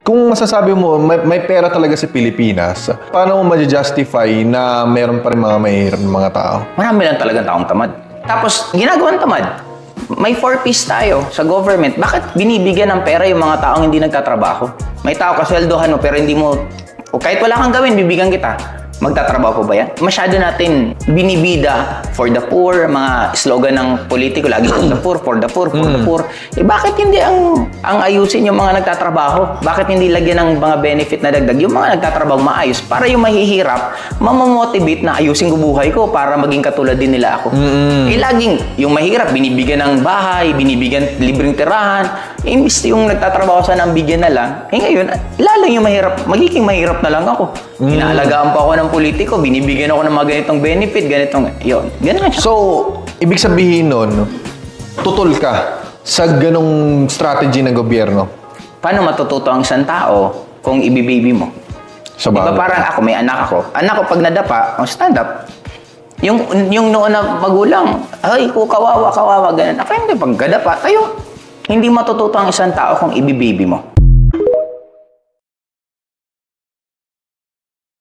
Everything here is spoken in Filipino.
Kung masasabi mo, may pera talaga sa Pilipinas, paano mo ma-justify na meron pa rin mga mahihirap ng mga tao? Marami lang talagang taong tamad. Tapos, ginagawan tamad. May 4Ps tayo sa government. Bakit binibigyan ng pera yung mga taong hindi nagtatrabaho? May tao kasweldohan mo, pero hindi mo... O kahit wala kang gawin, bibigyan kita. Magtatrabaho po ba yan? Masyado natin binibida for the poor, mga slogan ng politiko, lagi for the poor, for the poor, for the poor. Eh bakit hindi ang ayusin yung mga nagtatrabaho? Bakit hindi lagyan ng mga benefit na dagdag yung mga nagtatrabaho maayos para yung mahihirap, mamamotivate na ayusin ko buhay ko para maging katulad din nila ako. Eh laging yung mahirap, binibigyan ng bahay, binibigyan libreng tirahan, imbis yung nagtatrabaho sana ang bigyan na lang, eh ngayon, lalo yung mahirap, magiging mahirap na lang ako. Inaalagaan pa ako ng politiko, binibigyan ako ng mga ganitong benefit, ganitong, yun, ganun siya. So, ibig sabihin nun, tutol ka sa ganong strategy ng gobyerno? Paano matututo ang isang tao kung ibibaby mo? Sa Diba bagay. parang ako, may anak ako. Anak ko pag nadapa, stand up. Yung noon na magulang, ay, kawawa, ganun. Ako hindi, pag nadapa, tayo. Hindi matututo ang isang tao kung ibibaby mo.